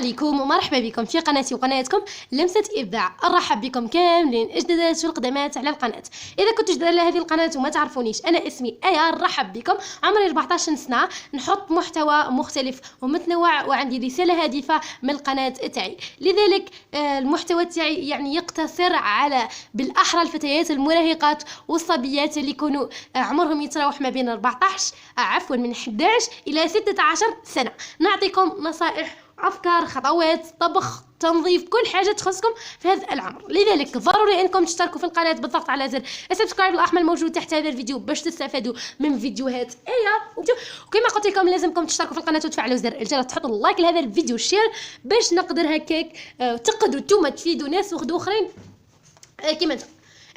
عليكم ومرحبا بكم في قناتي وقناتكم لمسة إبداع. أرحب بكم كاملين أجدادات والقدمات على القناة. إذا كنتوا جداد على هذه القناة وما تعرفونيش، أنا اسمي آية، نرحب بكم. عمري 14 سنة، نحط محتوى مختلف ومتنوع وعندي رسالة هادفة من القناة تاعي. لذلك المحتوى تاعي يعني يقتصر على بالأحرى الفتيات المراهقات والصبيات اللي يكونوا عمرهم يتراوح ما بين من 11 إلى 16 سنة. نعطيكم نصائح، أفكار، خطوات، طبخ، تنظيف، كل حاجة تخصكم في هذا العمر. لذلك ضروري انكم تشتركوا في القناة بالضغط على زر السبسكرايب الاحمر الموجود تحت هذا الفيديو باش تستفادوا من فيديوهات وكما قلت لكم لازمكم تشتركوا في القناة وتفعلوا زر الجرس، تحطوا اللايك لهذا الفيديو، شير، باش نقدر هكاك تقدروا نتوما تفيدوا ناس وخدوا اخرين كيما انت.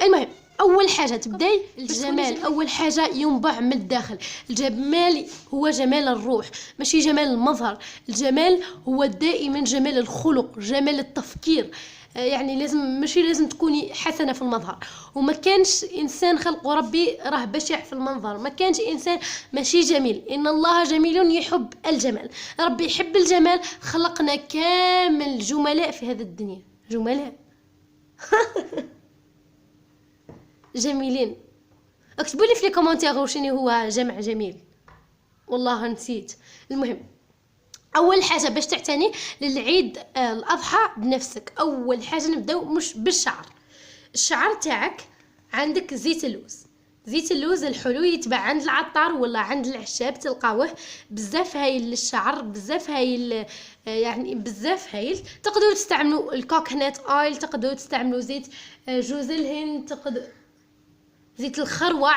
المهم، اول حاجه تبداي الجمال. اول حاجه ينبع من الداخل. الجمال هو جمال الروح، ماشي جمال المظهر. الجمال هو دائما جمال الخلق، جمال التفكير. يعني ماشي لازم تكوني حسنه في المظهر. وما كانش انسان خلقه ربي راه بشع في المنظر، ما كانش انسان ماشي جميل. ان الله جميل يحب الجمال. ربي يحب الجمال، خلقنا كامل جملاء في هذه الدنيا. جملاء جميلين. اكتبوا لي في الكومنتير شنو هو جمع جميل، والله نسيت. المهم، اول حاجه باش تعتني للعيد الاضحى بنفسك. اول حاجه نبداو مش بالشعر. الشعر تاعك عندك زيت اللوز. زيت اللوز الحلو يتباع عند العطار ولا عند العشاب، تلقاوه بزاف هايل للشعر، بزاف هايل، يعني بزاف هايل. تقدروا تستعملوا الكوكونات اويل، تقدروا تستعملوا زيت جوز الهند، زيت الخروع.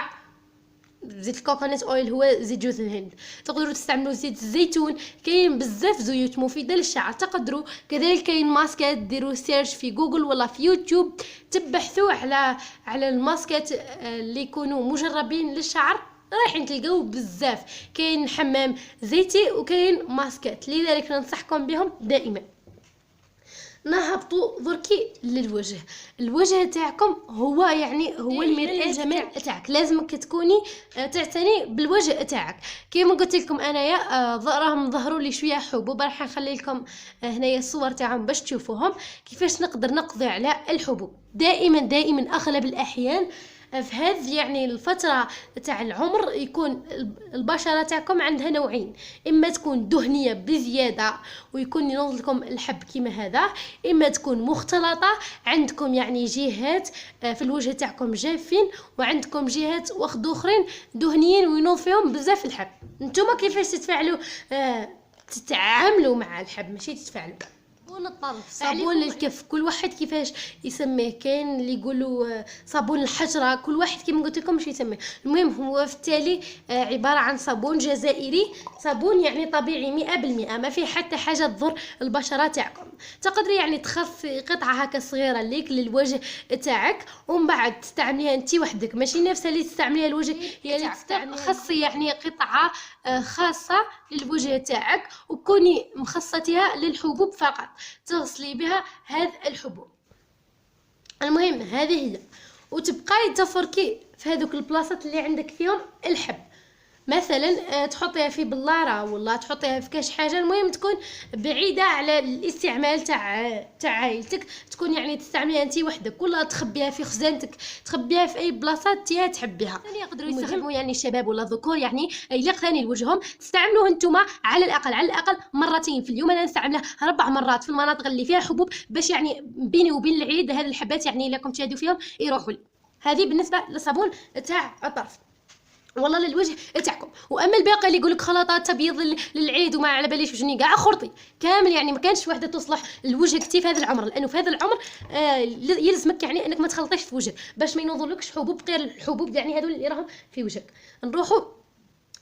زيت الكوكونات اويل هو زيت جوز الهند. تقدروا تستعملوا زيت الزيتون. كاين بزاف زيوت مفيده للشعر. تقدروا كذلك كاين ماسكات، ديروا سيرش في جوجل ولا في يوتيوب، تبحثوا على الماسكات اللي يكونوا مجربين للشعر، رايحين تلقاو بزاف. كاين حمام زيتي وكاين ماسكات، لذلك ننصحكم بهم دائما. نهبطوا دركي للوجه. الوجه تاعكم هو هو المرآة الجمال تاعك. لازمك تكوني تعتني بالوجه تاعك. كيما قلت لكم انايا راهم ظهروا لي شويه حبوب، راح نخلي لكم هنايا الصور تاعهم باش تشوفوهم كيفاش نقدر نقضي على الحبوب. دائما اغلب الاحيان في هذه الفترة تاع العمر يكون البشرة تاعكم عندها نوعين، اما تكون دهنية بزيادة ويكون ينوض لكم الحب كيما هذا، اما تكون مختلطة، عندكم جهات في الوجه تاعكم جافين وعندكم جهات واخد اخرين دهنيين وينوض فيهم بزاف الحب. نتوما كيفاش تتفاعلوا تتعاملوا مع الحب، ماشي تتفاعلوا. صابون الطرف، صابون الكف، كل واحد كيفاش يسميه. كاين اللي يقولوا صابون الحجره، كل واحد كيما قلت لكم واش يسميه. المهم هو في التالي عباره عن صابون جزائري، صابون طبيعي 100%، ما فيه حتى حاجه تضر البشره تاعكم. تقدري تخصي قطعه هكا صغيره ليك للوجه تاعك، ومن بعد تستعمليها انت وحدك، ماشي نفسها اللي تستعمليها لوجهك، هي اللي خصي قطعه خاصه للوجه تاعك، وكوني مخصتيها للحبوب فقط، تغسلي بها هذه الحبوب. المهم هذه هي، وتبقاي تفركي في هذوك البلاصات اللي عندك فيهم الحب. مثلا تحطيها في بلاره ولا تحطيها في كاش حاجه، المهم تكون بعيده على الاستعمال تاع عائلتك، تكون تستعمليها انت وحدك، ولا تخبيها في خزانتك، تخبيها في اي بلاصه انت تحبيها. يقدروا يستخدموا الشباب ولا الذكور الا ثاني لوجههم، تستعملوه نتوما على الاقل مرتين في اليوم. انا نستعملها 4 مرات في المناطق اللي فيها حبوب، باش بيني وبين العيد هذه الحبات الا كنت تشاهدوا فيهم يروحوا لي. هذه بالنسبه للصابون تاع الطرف والله للوجه تاعكم. واما الباقي اللي يقولك خلطات تبييض للعيد وما على باليش وشني كاع خرطي كامل، ما كانش وحده تصلح لوجهك في هذا العمر، لانه في هذا العمر يلزمك انك ما تخلطيش في وجهك باش ما ينوضلكش حبوب غير الحبوب هذول اللي راهم في وجهك. نروحوا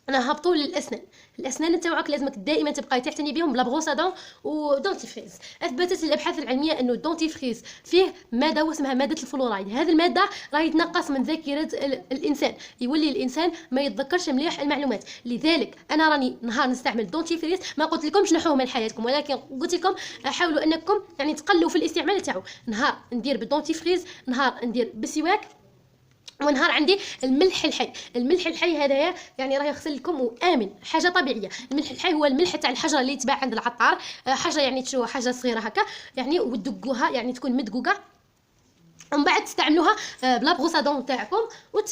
نهبطوا للاسنان. الاسنان تاعك لازمك دائما تبقاي تعتني بهم بلا بروسه دون ودونتيفريز. اثبتت الابحاث العلميه انه الدونتيفريز فيه ماده واسمها ماده الفلورايد. هذه الماده راهي تنقص من ذاكره الانسان، يولي الانسان ما يتذكرش مليح المعلومات. لذلك انا راني نهار نستعمل دونتيفريز، ما قلت لكمش نحوه من حياتكم، ولكن قلت لكم حاولوا انكم تقلوا في الاستعمال تاعو. نهار ندير بالدونتيفريز، نهار ندير بالسواك، ونهار عندي الملح الحي. الملح الحي هذايا يعني راه يغسل لكم وامن، حاجه طبيعيه. الملح الحي هو الملح تاع الحجره اللي تباع عند العطار، حاجه يعني تشوفوا حاجه صغيره هكا يعني، وتدقوها يعني تكون مدقوقه، ومن بعد تستعملوها بلا بروسادون تاعكم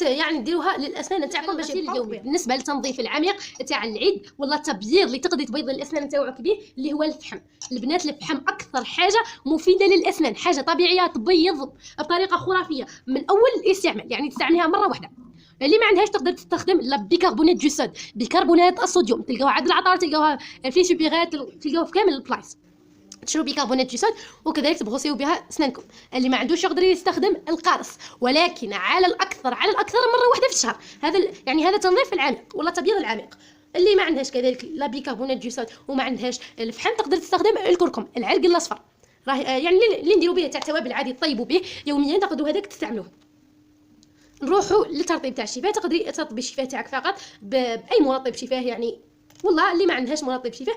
يعني ديروها للاسنان تاعكم باش اليومي. بالنسبه للتنظيف العميق تاع العيد ولا التبييض اللي تقدري تبيضي الاسنان تاعك به، اللي هو الفحم. البنات الفحم اكثر حاجه مفيده للاسنان، حاجه طبيعيه تبيض بطريقه خرافيه من اول الاستعمال، يعني تستعمليها مره واحده. اللي ما عندهاش تقدر تستخدم لا بيكربونات دو صود، بيكربونات الصوديوم، تلقاوها عند العطار، تلقاوها في سوبيغات، تلقاوها في كامل البلايص. تشربوا بيكربونات دو صود وكذلك تبغسيو بها اسنانكم. اللي ما عندوش يقدر يستخدم القرص، ولكن على الاكثر مره واحده في الشهر. هذا يعني هذا تنظيف العميق ولا تبييض العميق. اللي ما عندهاش كذلك لا بيكربونات دو صود وما عندهاش الفحم، تقدر تستخدم الكركم، العرق الاصفر، راه يعني اللي نديروا به تاع توابل عادي تطيبوا به يوميا، تقدروا هذاك تستعملوه. نروحوا للترطيب تاع الشفاه. تقدري ترطبي الشفاه تاعك فقط باي مرطب شفاه يعني، والله اللي ما عندهاش مرطب شفاه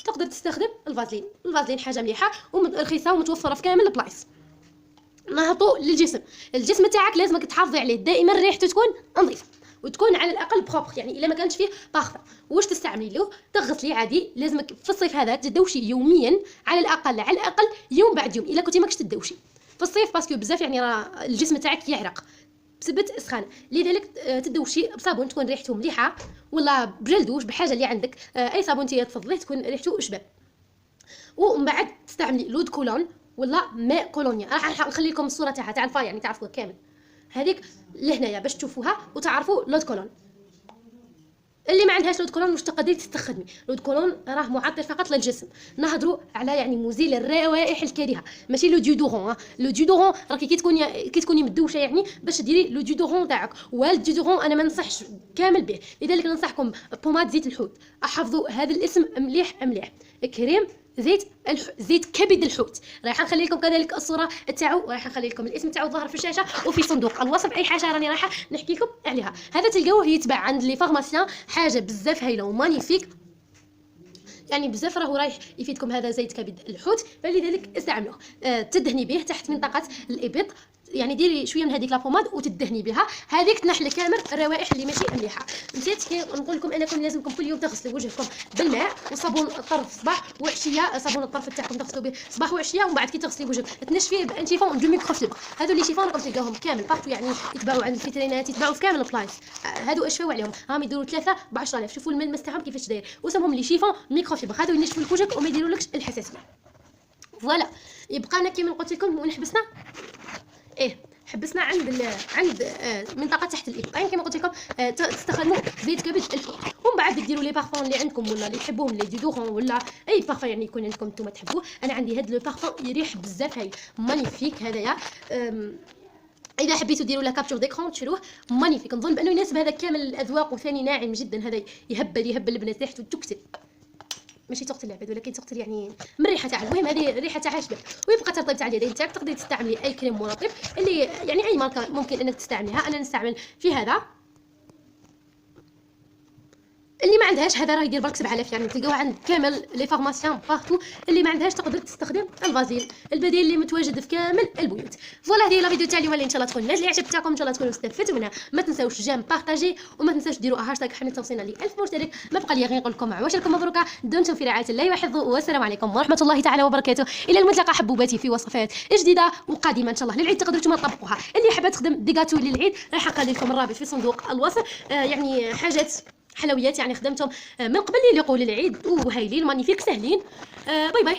تقدر تستخدم الفازلين. الفازلين حاجه مليحه ورخيصه ومتوفره في كامل البلايص. نهضوا للجسم. الجسم تاعك لازمك تحافظي عليه دائما ريحته تكون نظيفه وتكون على الاقل بروبر، يعني الا ما كانش فيه بارفان. واش تستعملي له؟ تغسلي عادي. لازمك في الصيف هذا تدوشي يوميا على الاقل يوم بعد يوم، الا كنتي ماكش تدوشي في الصيف باسكو بزاف يعني راه الجسم تاعك يعرق بسبب السخانه، لذلك تدوشي بصابون تكون ريحته مليحه، ولا بجل دوش بحاجه اللي عندك، اي صابون تفضليه تكون ريحته شباب. ومن بعد تستعملي لود كولون ولا ماء كولونيا. راح نخلي لكم الصوره تاعها تاع الفا يعني تعرفوها كامل، هذيك لهنايا باش تشوفوها وتعرفوا لود كولون. اللي ما عندهاش لود كولون واش تقدري تستخدمي؟ لود كولون راه معطر فقط للجسم. نهضروا على يعني مزيل الروائح الكريهه، ماشي لو ديودورون. لو ديودورون راكي كي تكوني مدوشه يعني باش ديري لو ديودورون تاعك، والديودورون انا ما ننصحش كامل به، لذلك ننصحكم بوماد زيت الحوت. احفظوا هذا الاسم مليح مليح. كريم زيت كبد الحوت. راح نخلي لكم كذلك الصوره تاعو، راح نخلي لكم الاسم تاعو ظاهر في الشاشه وفي صندوق الوصف، اي حاجه راني رايحه نحكي لكم عليها. هذا تلقاوه يتباع عند لي فارماسيان، حاجه بزاف هايله ومانيفيك يعني بزاف، راهو رايح يفيدكم. هذا زيت كبد الحوت، فلذلك استعملوه. تدهني به تحت منطقه الابط، يعني ديري شويه من هذيك لابوماد وتدهني بها، هذيك تنحل كامل الروائح اللي ماشي مليحه. نسيت كي نقول لكم انكم لازمكم كل يوم تغسلوا وجهكم بالماء وصابون الطرف صباح وعشيه، صابون الطرف تاعكم تغسلوا به صباح وعشيه، ومن بعد كي تغسلي وجهك تنشفيه بان شيفون دو ميكروفيبر. هذو اللي شيفون راكم تلقاوهم كامل بارتو، يعني يتباعوا عند الفيترينات، يتباعوا في كامل البلايص. هذو اشفاو عليهم، راهم يديروا 3 ب 10000. شوفوا الملمس تاعهم كيفاش داير، وسمهم لي شيفون ميكروفيبر. هذو ينشفوا لك وجهك وما يديرولكش الحساسيه. فوالا يبقى لنا كيما قلت لكم وين حبسنا، حبسنا عند منطقه تحت الابط. يعني كما قلت لكم تستخدموا زيت كبد الحوت، ومن بعد ديروا لي بارفون اللي عندكم ولا اللي تحبوهم، لي ديودورون ولا اي بارفون يعني يكون عندكم نتوما تحبوه. انا عندي هذا لو بارفون يريح بزاف، هاي مانيفيك هذايا. اذا حبيتوا ديروا له كابتور ديكرون تشروه مانيفيك. نظن بانه يناسب هذا كامل الاذواق، وثاني ناعم جدا. هذا يهبل البنات، ريحته تقتل، ماشي تقتل العباد ولكن تقتل يعني من الريحه تاعها. المهم هذه الريحه تاعها شباب. ويبقى ترطيب تاع اليدين تاعك. تقدري تستعملي اي كريم مرطب اللي يعني اي ماركه ممكن انك تستعمليها. انا نستعمل في هذا. اللي ما عندهاش هذا راه يدير برك 7000، يعني تلقاوه عند كامل لي فارماسيان بارتو. اللي ما عندهاش تقدر تستخدم الفازيل، البديل اللي متواجد في كامل البيوت. فوالا هذه لا فيديو تاع اليوم اللي ان شاء الله تكون ناجله عجبتكم، ان شاء الله تكونوا استفدتوا منها. ما تنساوش جيم بارطاجي، وما تنساوش ديروا هاشتاغ حمل توصينا ل 1000 مشترك. ما بقى لي غير نقول لكم عواشركم مبروكه، دمتم في رعايه الله وحفظه، والسلام عليكم ورحمه الله تعالى وبركاته. الى الملتقى حبوباتي في وصفات جديده وقادمه ان شاء الله للعيد، تقدروا نتوما تطبقوها. اللي حابه تخدم ديغاتو للعيد راح نخلي لكم الرابط في صندوق الوصف. يعني حاجات حلويات يعني خدمتهم من قبل اللي يقول العيد وهايلين مانيفيك سهلين. باي باي.